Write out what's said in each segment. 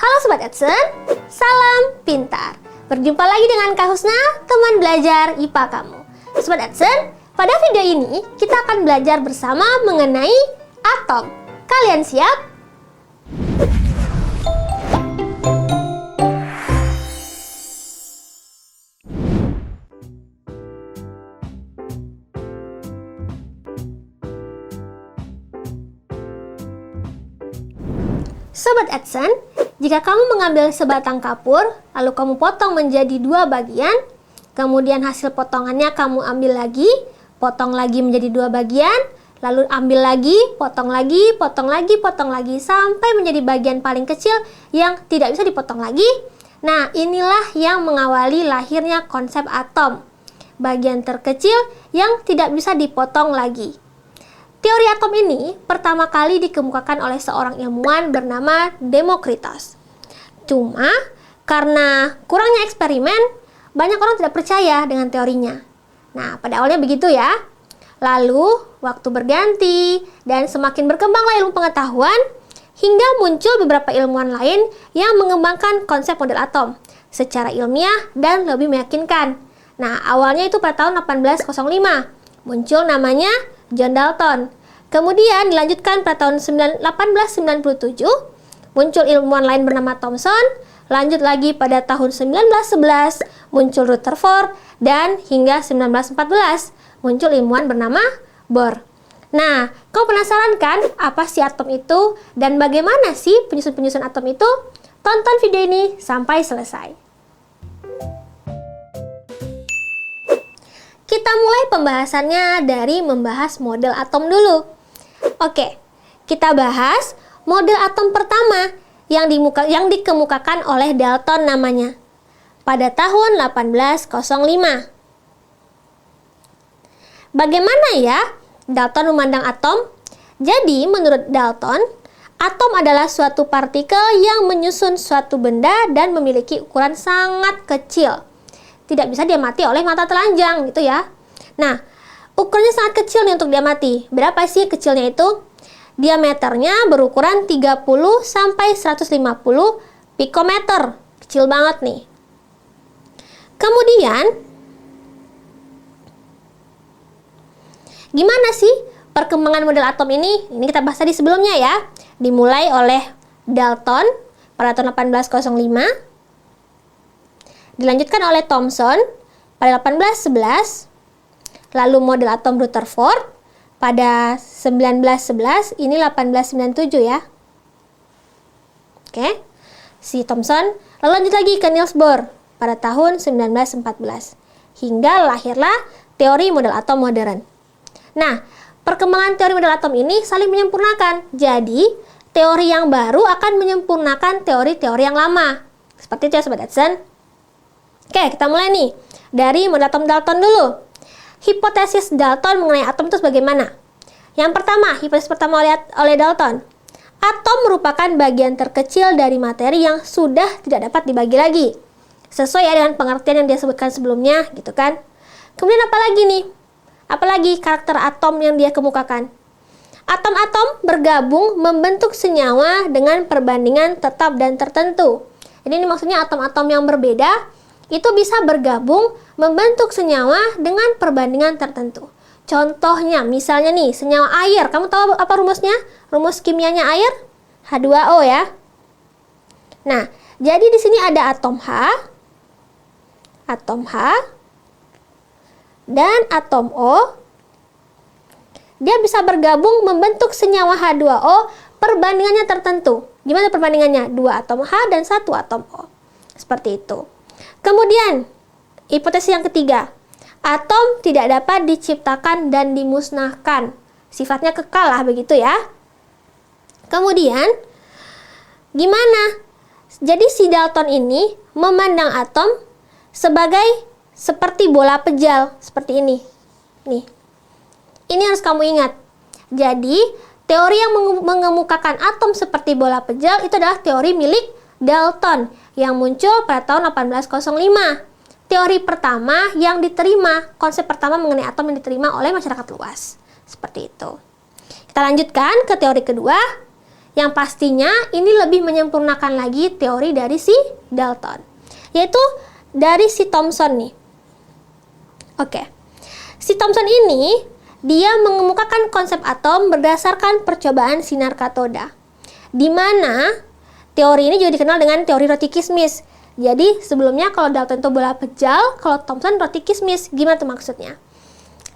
Halo Sobat Edson, salam pintar. Berjumpa lagi dengan Kak Husna, teman belajar IPA kamu. Sobat Edson, pada video ini kita akan belajar bersama mengenai atom. Kalian siap? Sobat Edson, jika kamu mengambil sebatang kapur, lalu kamu potong menjadi dua bagian, kemudian hasil potongannya kamu ambil lagi, potong lagi menjadi dua bagian, lalu ambil lagi, potong lagi, potong lagi, potong lagi, sampai menjadi bagian paling kecil yang tidak bisa dipotong lagi. Nah, inilah yang mengawali lahirnya konsep atom, bagian terkecil yang tidak bisa dipotong lagi. Teori atom ini pertama kali dikemukakan oleh seorang ilmuwan bernama Demokritos. Cuma karena kurangnya eksperimen, banyak orang tidak percaya dengan teorinya. Nah, pada awalnya begitu ya. Lalu, waktu berganti dan semakin berkembanglah ilmu pengetahuan, hingga muncul beberapa ilmuwan lain yang mengembangkan konsep model atom secara ilmiah dan lebih meyakinkan. Nah, awalnya itu pada tahun 1805, muncul namanya John Dalton. Kemudian dilanjutkan pada tahun 1897, muncul ilmuwan lain bernama Thomson. Lanjut lagi pada tahun 1911, muncul Rutherford. Dan hingga 1914, muncul ilmuwan bernama Bohr. Nah, kau penasaran kan apa sih atom itu? Dan bagaimana sih penyusun-penyusun atom itu? Tonton video ini sampai selesai. Kita mulai pembahasannya dari membahas model atom dulu. Oke, kita bahas model atom pertama yang dikemukakan oleh Dalton namanya pada tahun 1805. Bagaimana ya Dalton memandang atom? Jadi, menurut Dalton, atom adalah suatu partikel yang menyusun suatu benda dan memiliki ukuran sangat kecil. Tidak bisa diamati oleh mata telanjang gitu ya. Nah, ukurannya sangat kecil nih untuk diamati. Berapa sih kecilnya itu? Diameternya berukuran 30 sampai 150 pikometer. Kecil banget nih. Kemudian, gimana sih perkembangan model atom ini? Ini kita bahas tadi sebelumnya ya. Dimulai oleh Dalton pada tahun 1805. Dilanjutkan oleh Thomson pada 1811, lalu model atom Rutherford pada 1911, ini 1897 ya. Oke, si Thomson, lalu lanjut lagi ke Niels Bohr pada tahun 1914, hingga lahirlah teori model atom modern. Nah, perkembangan teori model atom ini saling menyempurnakan, jadi teori yang baru akan menyempurnakan teori-teori yang lama. Seperti itu ya Sobat Edson. Oke, kita mulai nih dari model atom Dalton dulu. Hipotesis Dalton mengenai atom itu bagaimana? Yang pertama, hipotesis pertama oleh Dalton. Atom merupakan bagian terkecil dari materi yang sudah tidak dapat dibagi lagi. Sesuai ya dengan pengertian yang dia sebutkan sebelumnya, gitu kan? Kemudian apa lagi nih? Apalagi karakter atom yang dia kemukakan? Atom-atom bergabung membentuk senyawa dengan perbandingan tetap dan tertentu. Jadi ini maksudnya atom-atom yang berbeda itu bisa bergabung membentuk senyawa dengan perbandingan tertentu. Contohnya, misalnya nih, senyawa air. Kamu tahu apa rumusnya? Rumus kimianya air? H2O ya. Nah, jadi di sini ada atom H, dan atom O. Dia bisa bergabung membentuk senyawa H2O, perbandingannya tertentu. Gimana perbandingannya? 2 atom H dan 1 atom O. Seperti itu. Kemudian, hipotesis yang ketiga, atom tidak dapat diciptakan dan dimusnahkan. Sifatnya kekal lah begitu ya. Kemudian, gimana? Jadi si Dalton ini memandang atom seperti bola pejal, seperti ini. Nih. Ini harus kamu ingat. Jadi, teori yang mengemukakan atom seperti bola pejal itu adalah teori milik Dalton yang muncul pada tahun 1805. Teori pertama yang diterima, konsep pertama mengenai atom yang diterima oleh masyarakat luas. Seperti itu. Kita lanjutkan ke teori kedua, Yang pastinya ini lebih menyempurnakan lagi teori dari si Dalton, yaitu dari si Thomson nih. Oke, si Thomson ini dia mengemukakan konsep atom berdasarkan percobaan sinar katoda, di mana teori ini juga dikenal dengan teori roti kismis. Jadi sebelumnya kalau Dalton itu bola pejal, kalau Thomson roti kismis. Gimana tuh maksudnya?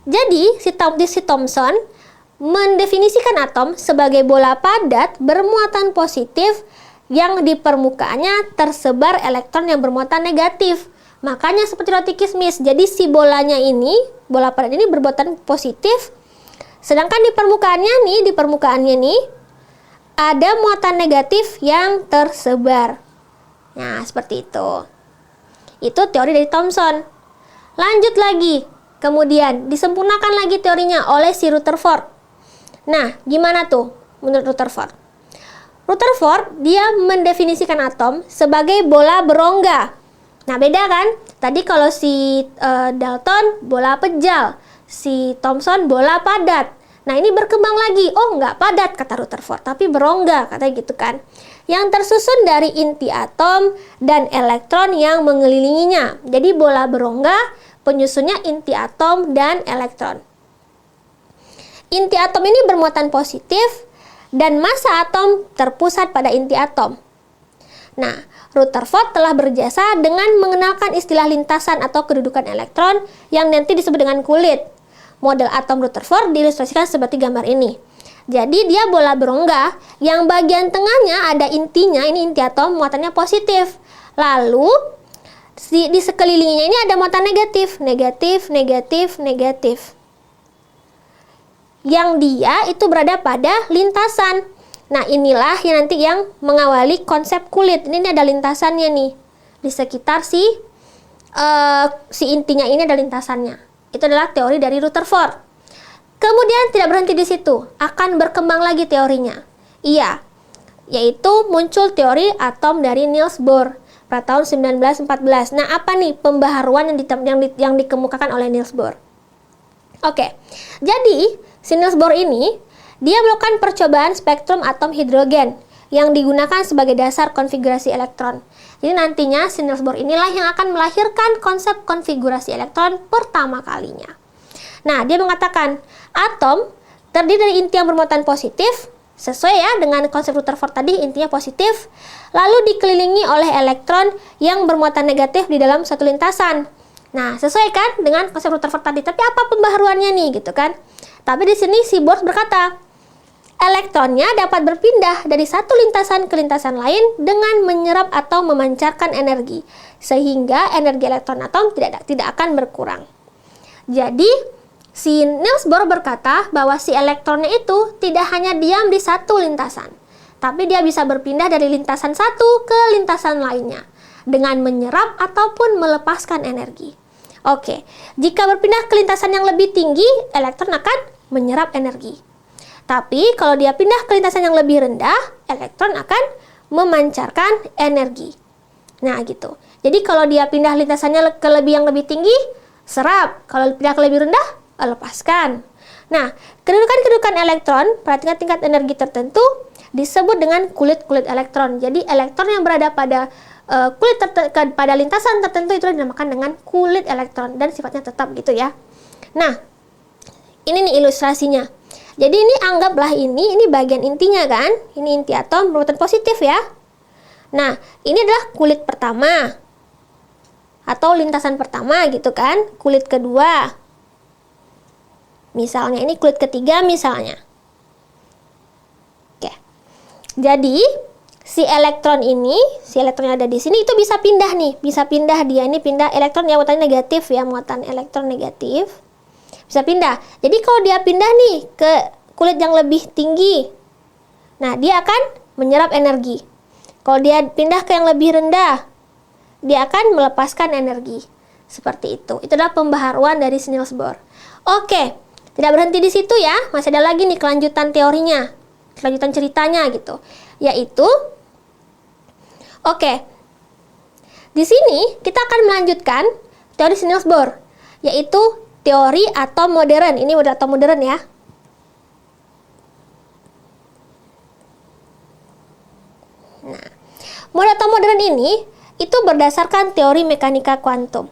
Jadi si Thomson mendefinisikan atom sebagai bola padat bermuatan positif yang di permukaannya tersebar elektron yang bermuatan negatif. Makanya seperti roti kismis. Jadi si bolanya ini, bola padat ini bermuatan positif. Sedangkan di permukaannya nih, ada muatan negatif yang tersebar. Nah, seperti itu. Itu teori dari Thomson. Lanjut lagi. Kemudian disempurnakan lagi teorinya oleh si Rutherford. Nah, gimana tuh menurut Rutherford? Rutherford dia mendefinisikan atom sebagai bola berongga. Nah, beda kan? Tadi kalau si Dalton bola pejal, si Thomson bola padat. Nah, ini berkembang lagi. Oh, nggak padat kata Rutherford, tapi berongga katanya gitu kan. Yang tersusun dari inti atom dan elektron yang mengelilinginya. Jadi bola berongga, penyusunnya inti atom dan elektron. Inti atom ini bermuatan positif dan massa atom terpusat pada inti atom. Nah, Rutherford telah berjasa dengan mengenalkan istilah lintasan atau kedudukan elektron yang nanti disebut dengan kulit. Model atom Rutherford diilustrasikan seperti gambar ini. Jadi dia bola berongga yang bagian tengahnya ada intinya, ini inti atom muatannya positif. Lalu di sekelilingnya ini ada muatan negatif, negatif. Yang dia itu berada pada lintasan. Nah, inilah yang nanti yang mengawali konsep kulit. Ini ada lintasannya nih. Di sekitar si intinya ini ada lintasannya. Itu adalah teori dari Rutherford. Kemudian tidak berhenti di situ, akan berkembang lagi teorinya. Iya, yaitu muncul teori atom dari Niels Bohr pada tahun 1914. Nah, apa nih pembaharuan yang dikemukakan oleh Niels Bohr? Oke, jadi si Niels Bohr ini dia melakukan percobaan spektrum atom hidrogen yang digunakan sebagai dasar konfigurasi elektron. Jadi nantinya si Niels Bohr inilah yang akan melahirkan konsep konfigurasi elektron pertama kalinya. Nah, dia mengatakan atom terdiri dari inti yang bermuatan positif, sesuai ya dengan konsep Rutherford tadi, intinya positif, lalu dikelilingi oleh elektron yang bermuatan negatif di dalam satu lintasan. Nah, sesuai kan dengan konsep Rutherford tadi, tapi apa pembaharuannya nih gitu kan? Tapi di sini si Bohr berkata, elektronnya dapat berpindah dari satu lintasan ke lintasan lain dengan menyerap atau memancarkan energi, sehingga energi elektron atom tidak akan berkurang. Jadi, si Niels Bohr berkata bahwa si elektronnya itu tidak hanya diam di satu lintasan, tapi dia bisa berpindah dari lintasan satu ke lintasan lainnya dengan menyerap ataupun melepaskan energi. Oke, jika berpindah ke lintasan yang lebih tinggi, elektron akan menyerap energi. Tapi kalau dia pindah ke lintasan yang lebih rendah, elektron akan memancarkan energi. Nah, gitu. Jadi kalau dia pindah lintasannya ke yang lebih tinggi, serap. Kalau pindah ke lebih rendah, lepaskan. Nah, kedudukan elektron pada tingkat energi tertentu disebut dengan kulit-kulit elektron. Jadi elektron yang berada pada pada lintasan tertentu itu dinamakan dengan kulit elektron dan sifatnya tetap gitu ya. Nah, ini nih ilustrasinya. Jadi ini anggaplah ini bagian intinya kan. Ini inti atom bermuatan positif ya. Nah, ini adalah kulit pertama atau lintasan pertama gitu kan. Kulit kedua. Misalnya ini kulit ketiga misalnya. Oke. Jadi si elektron yang ada di sini itu bisa pindah nih, bisa pindah dia ini pindah elektron yang muatan negatif ya, muatan elektron negatif. Bisa pindah. Jadi kalau dia pindah nih ke kulit yang lebih tinggi, nah dia akan menyerap energi. Kalau dia pindah ke yang lebih rendah, dia akan melepaskan energi. Seperti itu. Itu adalah pembaharuan dari Niels Bohr. Oke, tidak berhenti di situ ya. Masih ada lagi nih kelanjutan teorinya, kelanjutan ceritanya gitu. Yaitu, oke, di sini kita akan melanjutkan teori Niels Bohr, yaitu teori atom modern. Ini model atom modern ya. Mode atom modern ini itu berdasarkan teori mekanika kuantum.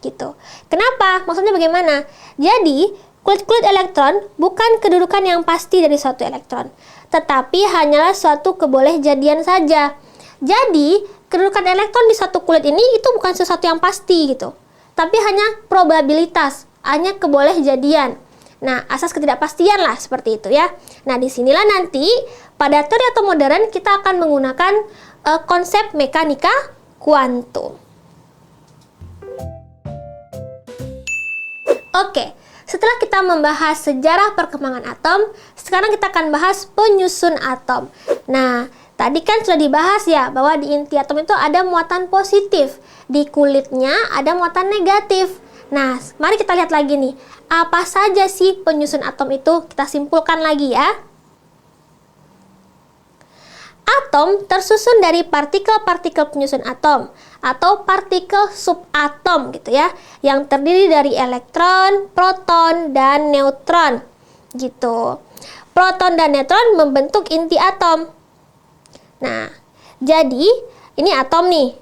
Gitu. Kenapa? Maksudnya bagaimana? Jadi, kulit-kulit elektron bukan kedudukan yang pasti dari suatu elektron, tetapi hanyalah suatu kebolehjadian saja. Jadi, kedudukan elektron di satu kulit ini itu bukan sesuatu yang pasti gitu, tapi hanya probabilitas, hanya kebolehjadian. Nah, asas ketidakpastian lah seperti itu ya. Nah, disinilah nanti pada teori atom modern kita akan menggunakan konsep mekanika kuantum. Oke, setelah kita membahas sejarah perkembangan atom, sekarang kita akan bahas penyusun atom. Nah, tadi kan sudah dibahas ya, bahwa di inti atom itu ada muatan positif, di kulitnya ada muatan negatif. Nah, mari kita lihat lagi nih, apa saja sih penyusun atom itu? Kita simpulkan lagi ya. Atom tersusun dari partikel-partikel penyusun atom atau partikel subatom gitu ya, yang terdiri dari elektron, proton, dan neutron gitu. Proton dan neutron membentuk inti atom. Nah, jadi ini atom nih,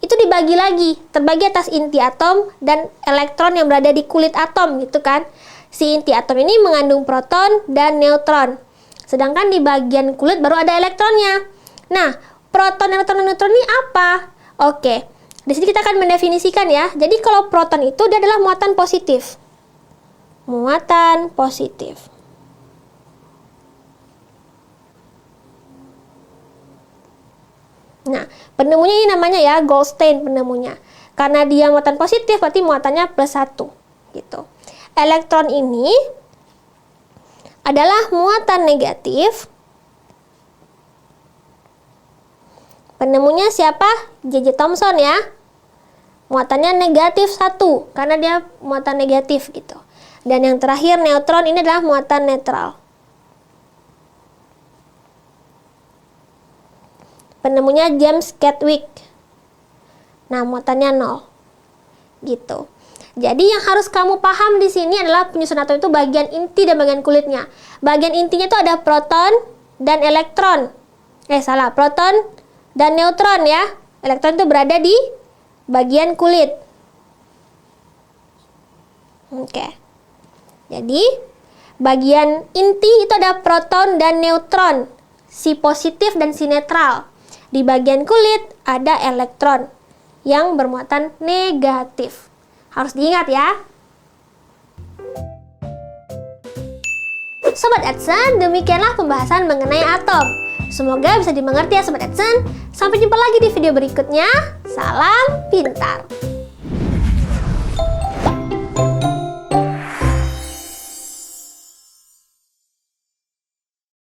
itu dibagi lagi, terbagi atas inti atom dan elektron yang berada di kulit atom gitu kan. Si inti atom ini mengandung proton dan neutron. Sedangkan di bagian kulit baru ada elektronnya. Nah, proton, elektron, dan neutron ini apa? Oke, di sini kita akan mendefinisikan ya. Jadi kalau proton itu dia adalah muatan positif. Muatan positif. Nah, penemunya ini namanya ya Goldstein penemunya. Karena dia muatan positif, berarti muatannya +1 gitu. Elektron ini adalah muatan negatif. Penemunya siapa? J.J. Thomson ya. Muatannya negatif 1 karena dia muatan negatif gitu. Dan yang terakhir neutron ini adalah muatan netral. Penemunya James Chadwick. Nah, muatannya 0. Gitu. Jadi yang harus kamu paham di sini adalah penyusun atom itu bagian inti dan bagian kulitnya. Bagian intinya itu ada proton dan elektron. Proton dan neutron ya. Elektron itu berada di bagian kulit. Oke. Jadi, bagian inti itu ada proton dan neutron. Si positif dan si netral. Di bagian kulit ada elektron yang bermuatan negatif. Harus diingat ya. Sobat Edson, demikianlah pembahasan mengenai atom. Semoga bisa dimengerti ya Sobat Edson. Sampai jumpa lagi di video berikutnya. Salam pintar.